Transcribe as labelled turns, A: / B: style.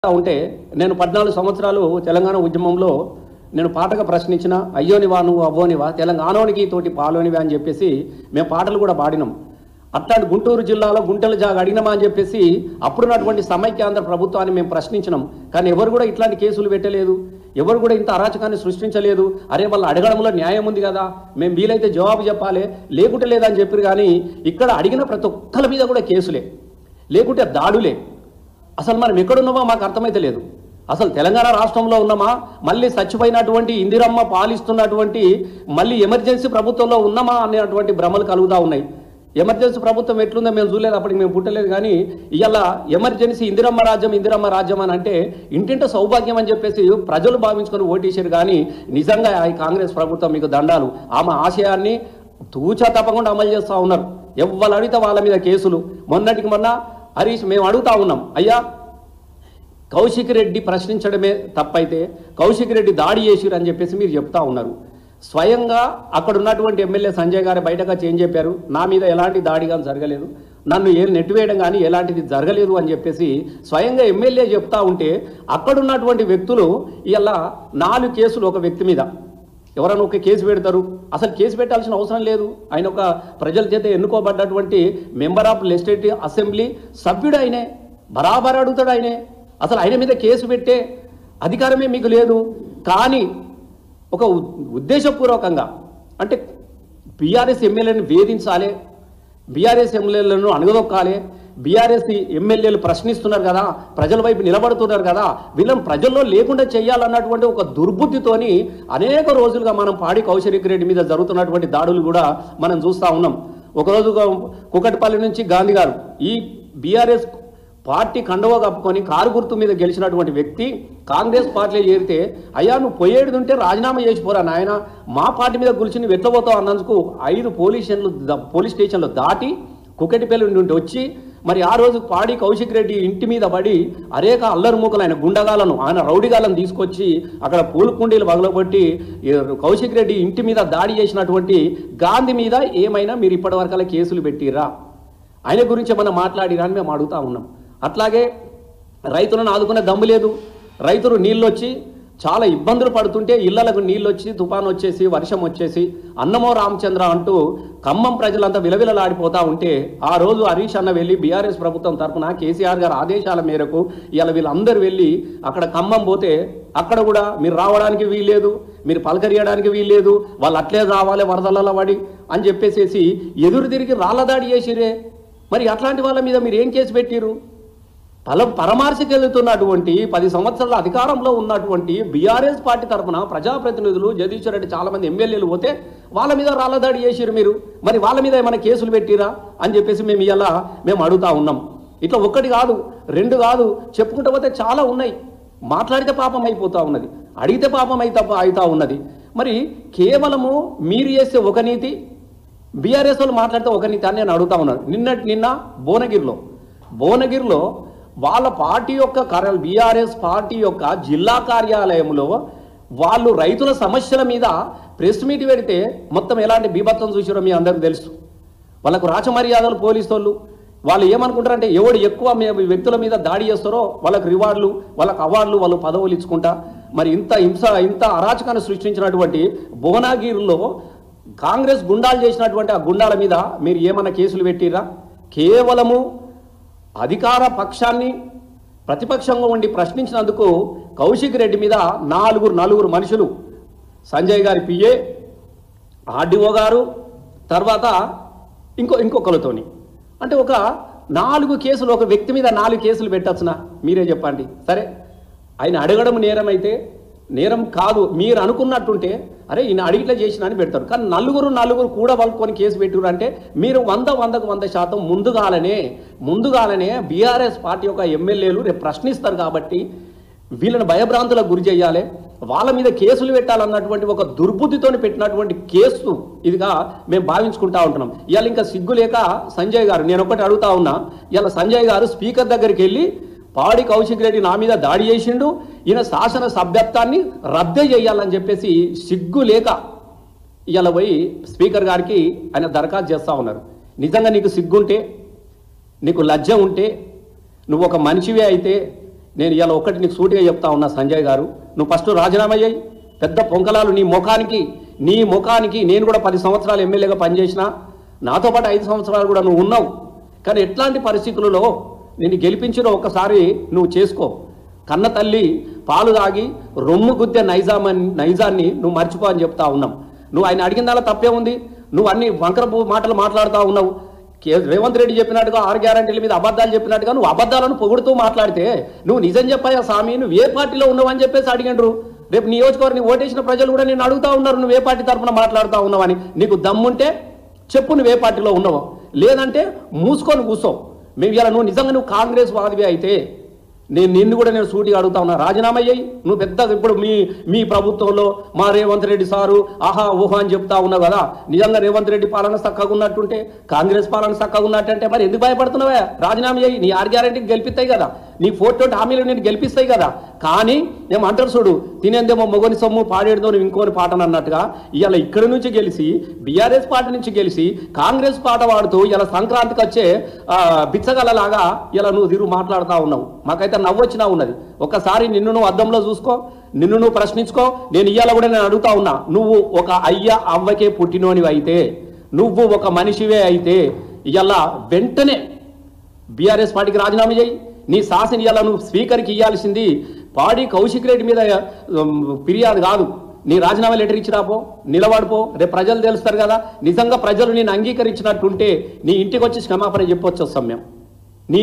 A: ఉంటే నేను 14 సంవత్సరాలు తెలంగాణ ఉద్యమంలో నేను పాటగా ప్రశ్నించిన అయ్యోనివా నువ్వు అవ్వోనివా తెలంగాణోనికి తోటి పాలోనివా అని చెప్పేసి మేము పాటలు కూడా పాడినాం. అట్లాంటి గుంటూరు జిల్లాలో గుంటల జాగా అడిగినామా అని చెప్పేసి అప్పుడున్నటువంటి సమైక్యాంధ్ర ప్రభుత్వాన్ని మేము ప్రశ్నించినాం. కానీ ఎవరు కూడా ఇట్లాంటి కేసులు పెట్టలేదు, ఎవరు కూడా ఇంత అరాచకాన్ని సృష్టించలేదు. అరే వాళ్ళు అడగడంలో న్యాయం ఉంది కదా, మేము వీలైతే జవాబు చెప్పాలి, లేకుంటే లేదని చెప్పారు. కానీ ఇక్కడ అడిగిన ప్రతి ఒక్కరి మీద కూడా కేసులే, లేకుంటే దాడులే. అసలు మనం ఎక్కడున్నామో మాకు అర్థమైతే లేదు. అసలు తెలంగాణ రాష్ట్రంలో ఉన్నామా, మళ్ళీ చచ్చిపోయినటువంటి ఇందిరమ్మ పాలిస్తున్నటువంటి మళ్ళీ ఎమర్జెన్సీ ప్రభుత్వంలో ఉన్నామా అనేటువంటి భ్రమలు కలుగుతూ ఉన్నాయి. ఎమర్జెన్సీ ప్రభుత్వం ఎట్లుందో మేము చూడలేదు, అప్పటికి మేము పుట్టలేదు. కానీ ఇవాళ ఎమర్జెన్సీ ఇందిరమ్మ రాజ్యం అని అంటే ఇంటింట సౌభాగ్యం అని చెప్పేసి ప్రజలు భావించుకొని ఓటేసారు. కానీ నిజంగా ఈ కాంగ్రెస్ ప్రభుత్వం మీకు దండాలు, ఆమె ఆశయాన్ని తూచా తప్పకుండా అమలు చేస్తూ ఉన్నారు. ఎవ్వరు అడిగితే వాళ్ళ మీద కేసులు. మొన్నటికి మొన్న హరీష్ మేము అడుగుతా ఉన్నాం, అయ్యా కౌశిక్ రెడ్డి ప్రశ్నించడమే తప్పైతే కౌశిక్ రెడ్డి దాడి చేసిరు అని చెప్పేసి మీరు చెప్తా ఉన్నారు. స్వయంగా అక్కడ ఉన్నటువంటి ఎమ్మెల్యే సంజయ్ గారు బయటగా చేంజ్ చెప్పారు, నా మీద ఎలాంటి దాడి కానీ జరగలేదు, నన్ను నెట్టివేయడం కానీ ఎలాంటిది జరగలేదు అని చెప్పేసి స్వయంగా ఎమ్మెల్యే చెప్తా ఉంటే అక్కడున్నటువంటి వ్యక్తులు ఇలా 4 కేసులు ఒక వ్యక్తి మీద ఎవరైనా ఒక కేసు పెడతారు. అసలు కేసు పెట్టాల్సిన అవసరం లేదు. ఆయన ఒక ప్రజల చేత ఎన్నుకోబడ్డటువంటి మెంబర్ ఆఫ్ లెజిస్లేటివ్ అసెంబ్లీ సభ్యుడు, ఆయనే బరాబర్ అడుగుతాడు. ఆయనే అసలు ఆయన మీద కేసు పెట్టే అధికారమే మీకు లేదు. కానీ ఒక ఉద్దేశపూర్వకంగా అంటే బీఆర్ఎస్ ఎమ్మెల్యేలను వేధించాలి, బీఆర్ఎస్ ఎమ్మెల్యేలను అణగదొక్కాలి, బీఆర్ఎస్ ఎమ్మెల్యేలు ప్రశ్నిస్తున్నారు కదా, ప్రజల వైపు నిలబడుతున్నారు కదా, వీళ్ళని ప్రజల్లో లేకుండా చేయాలన్నటువంటి ఒక దుర్బుద్ధితోని అనేక రోజులుగా మనం పాడి కౌశిక్ రెడ్డి మీద జరుగుతున్నటువంటి దాడులు కూడా మనం చూస్తూ ఉన్నాం. ఒకరోజు కుకట్పల్లి నుంచి గాంధీ గారు ఈ బీఆర్ఎస్ పార్టీ కండువా కప్పుకొని కారు గుర్తు మీద గెలిచినటువంటి వ్యక్తి కాంగ్రెస్ పార్టీలో చేరితే, అయ్యా నువ్వు పోయేడుంటే రాజీనామా చేసిపోరా నాయన, మా పార్టీ మీద గురించి నువ్వు ఎట్లపోతావు అన్నందుకు 5 పోలీస్ స్టేషన్లు దాటి కుకటిపల్లి నుండి వచ్చి మరి ఆ రోజు పాడి కౌశిక్ రెడ్డి ఇంటి మీద పడి అనేక అల్లరి మూకలు ఆయన గుండగాలను ఆయన రౌడీగాలను తీసుకొచ్చి అక్కడ పూలకుండీలు పగలగొట్టి కౌశిక్ రెడ్డి ఇంటి మీద దాడి చేసినటువంటి గాంధీ మీద ఏమైనా మీరు ఇప్పటివరకల్లా కేసులు పెట్టిరా, ఆయన గురించి ఏమైనా మాట్లాడిరా అని మేము అడుగుతా ఉన్నాం. అట్లాగే రైతులను ఆదుకునే దమ్ము లేదు. రైతులు నీళ్ళు వచ్చి చాలా ఇబ్బందులు పడుతుంటే ఇళ్లకు నీళ్ళు వచ్చి తుఫాను వచ్చేసి వర్షం వచ్చేసి అన్నమో రామచంద్ర అంటూ ఖమ్మం ప్రజలంతా విలవిలలాడిపోతూ ఉంటే ఆ రోజు హరీష్ అన్న వెళ్ళి బీఆర్ఎస్ ప్రభుత్వం తరఫున కేసీఆర్ గారి ఆదేశాల మేరకు ఇలా వీళ్ళందరూ వెళ్ళి అక్కడ ఖమ్మం పోతే అక్కడ కూడా మీరు రావడానికి వీల్లేదు, మీరు పలకరియడానికి వీల్లేదు, వాళ్ళు అట్లే రావాలి వరదలలో పడి అని చెప్పేసేసి ఎదురు తిరిగి రాళ్ళదాడి చేసిరే. మరి అట్లాంటి వాళ్ళ మీద మీరు ఏం కేసు పెట్టిరు? పరామర్శకెళ్తున్నటువంటి 10 సంవత్సరాల అధికారంలో ఉన్నటువంటి బీఆర్ఎస్ పార్టీ తరఫున ప్రజాప్రతినిధులు జగదీశ్వర్ రెడ్డి చాలామంది ఎమ్మెల్యేలు పోతే వాళ్ళ మీద రాళ్ళదాడి చేసిరు మీరు. మరి వాళ్ళ మీద ఏమైనా కేసులు పెట్టిరా అని చెప్పేసి మేము అడుగుతా ఉన్నాం. ఇట్లా 1 కాదు 2 కాదు చెప్పుకుంటూ పోతే చాలా ఉన్నాయి. మాట్లాడితే పాపం అయిపోతూ ఉన్నది, అడిగితే పాపం అవుతా ఉన్నది. మరి కేవలము మీరు చేసే ఒక నీతి, బీఆర్ఎస్ వాళ్ళు మాట్లాడితే ఒక నీతి అని నేను అడుగుతా ఉన్నాను. నిన్న భువనగిరిలో వాళ్ళ పార్టీ యొక్క బీఆర్ఎస్ పార్టీ యొక్క జిల్లా కార్యాలయంలో వాళ్ళు రైతుల సమస్యల మీద ప్రెస్ మీట్ పెడితే మొత్తం ఎలాంటి బీభత్సం చూసారో మీ అందరికీ తెలుసు. వాళ్ళకు రాచమర్యాదలు పోలీసు వాళ్ళు ఏమనుకుంటారంటే ఎవడు ఎక్కువ వ్యక్తుల మీద దాడి చేస్తారో వాళ్ళకు రివార్డులు, వాళ్ళకు అవార్డులు, వాళ్ళు పదవులు ఇచ్చుకుంటా. మరి ఇంత అరాచకాన్ని సృష్టించినటువంటి భువనగిరిలో కాంగ్రెస్ గుండాలు చేసినటువంటి ఆ గుండాల మీద మీరు ఏమన్నా కేసులు పెట్టిరా? కేవలము అధికార పక్షాన్ని ప్రతిపక్షంగా ఉండి ప్రశ్నించినందుకు కౌశిక్ రెడ్డి మీద 4 మనుషులు, సంజయ్ గారి పిఏ, ఆర్డీఓ గారు, తర్వాత ఇంకొకరితోని అంటే ఒక 4 కేసులు, ఒక వ్యక్తి మీద 4 కేసులు పెట్టచ్చునా? మీరే చెప్పండి. సరే ఆయన అడగడం నేరం అయితే నేరం కాదు మీరు అనుకున్నట్టుంటే అరే ఈయన అడిగిట్లా చేసిన అని పెడతారు. కానీ నలుగురు కూడా పలుకొని కేసు పెట్టారు అంటే మీరు 100% ముందుగాలనే బీఆర్ఎస్ పార్టీ యొక్క ఎమ్మెల్యేలు రేపు ప్రశ్నిస్తారు కాబట్టి వీళ్ళని భయభ్రాంతులకు గురి చేయాలి, వాళ్ళ మీద కేసులు పెట్టాలన్నటువంటి ఒక దుర్బుద్ధితో పెట్టినటువంటి కేసు ఇదిగా మేము భావించుకుంటా ఉంటున్నాం. ఇవాళ ఇంకా సిగ్గు లేక సంజయ్ గారు, నేను ఒకటి అడుగుతా ఉన్నా, ఇవాళ సంజయ్ గారు స్పీకర్ దగ్గరికి వెళ్ళి పాడి కౌశిక్ రెడ్డి నా మీద దాడి చేసిండు, ఈయన శాసన సభ్యత్వాన్ని రద్దు చేయాలని చెప్పేసి సిగ్గు లేక ఇవాళ పోయి స్పీకర్ గారికి ఆయన దరఖాస్తు చేస్తూ ఉన్నారు. నిజంగా నీకు సిగ్గుంటే, నీకు లజ్జ ఉంటే, నువ్వు ఒక మనిషివే అయితే నేను ఇవాళ ఒక్కటి నీకు సూటిగా చెప్తా ఉన్నా సంజయ్ గారు, నువ్వు ఫస్ట్ రాజీనామా చేయి. పెద్ద పొంకలాలు నీ ముఖానికి నేను కూడా 10 సంవత్సరాలు ఎమ్మెల్యేగా పనిచేసిన, నాతో పాటు 5 సంవత్సరాలు కూడా నువ్వు ఉన్నావు. కానీ ఎట్లాంటి పరిస్థితులలో నేను గెలిపించిన ఒక్కసారి నువ్వు చేసుకో. కన్న తల్లి పాలు తాగి రొమ్ము గుద్దే నైజాన్ని నువ్వు మర్చిపో అని చెప్తా ఉన్నాం. నువ్వు ఆయన అడిగిన దానిలో తప్పే ఉంది. నువ్వు అన్ని వంకర మాటలు మాట్లాడుతూ ఉన్నావు. రేవంత్ రెడ్డి చెప్పినట్టుగా 6 గ్యారంటీల మీద అబద్ధాలు చెప్పినట్టుగా నువ్వు అబద్ధాలను పొగుడుతూ మాట్లాడితే నువ్వు నిజం చెప్పాయా స్వామి, నువ్వు ఏ పార్టీలో ఉన్నావు అని చెప్పేసి అడిగిండ్రు. రేపు నియోజకవర్గం ఓటేసిన ప్రజలు కూడా నేను అడుగుతా ఉన్నారు, నువ్వు ఏ పార్టీ తరఫున మాట్లాడుతూ ఉన్నావని. నీకు దమ్ముంటే చెప్పు నువ్వు ఏ పార్టీలో ఉన్నావో, లేదంటే మూసుకొని కూర్చో. మేము ఇలా నువ్వు కాంగ్రెస్ వాదివి అయితే నిన్ను కూడా నేను సూటిగా అడుగుతా ఉన్నా, రాజీనామా చేయి. నువ్వు పెద్దగా ఇప్పుడు మీ ప్రభుత్వంలో మా రేవంత్ రెడ్డి సారు ఆహా ఊహా అని చెప్తా ఉన్నావు కదా. నిజంగా రేవంత్ రెడ్డి పాలన చక్కగా ఉన్నట్టుంటే, కాంగ్రెస్ పాలన చక్కగా ఉన్నట్టుంటే మరి ఎందుకు భయపడుతున్నావా? రాజీనామా చేయి. నీ 6 గ్యారెంటీకి గెలిపిస్తాయి కదా, నీ 420 హామీలు నేను గెలిపిస్తాయి కదా. కానీ మేము అంటారు చూడు, తినేందేమో మొగని సొమ్ము పాడేడుదో నువ్వు ఇంకోని పాటను అన్నట్టుగా ఇవాళ ఇక్కడి నుంచి గెలిచి బీఆర్ఎస్ పార్టీ నుంచి గెలిచి కాంగ్రెస్ పాట వాడుతూ ఇలా సంక్రాంతికి వచ్చే బిచ్చగలలాగా ఇలా నువ్వు తిరుగు మాట్లాడుతూ ఉన్నావు. మాకైతే నవ్వొచ్చినా ఉన్నది. ఒక్కసారి నిన్ను నువ్వు అద్దంలో చూసుకో, నిన్ను నువ్వు ప్రశ్నించుకో. నేను ఇవాళ కూడా నేను అడుగుతా ఉన్నా, నువ్వు ఒక అయ్య అవ్వకే పుట్టినోనివి అయితే, నువ్వు ఒక మనిషివే అయితే ఇవాళ వెంటనే బీఆర్ఎస్ పార్టీకి రాజీనామా చేయి. నీ శాసన ఇవాళ నువ్వు స్పీకర్కి ఇవ్వాల్సింది పాడి కౌశిక్ రెడ్డి మీద ఫిర్యాదు కాదు. నీ రాజీనామా లెటర్ ఇచ్చిరాపో, నిలబడిపో. రేపు ప్రజలు తెలుస్తారు కదా. నిజంగా ప్రజలు నేను అంగీకరించినట్టుంటే నీ ఇంటికి వచ్చి క్షమాపణ చెప్పొచ్చు వస్తాం మేము. నీ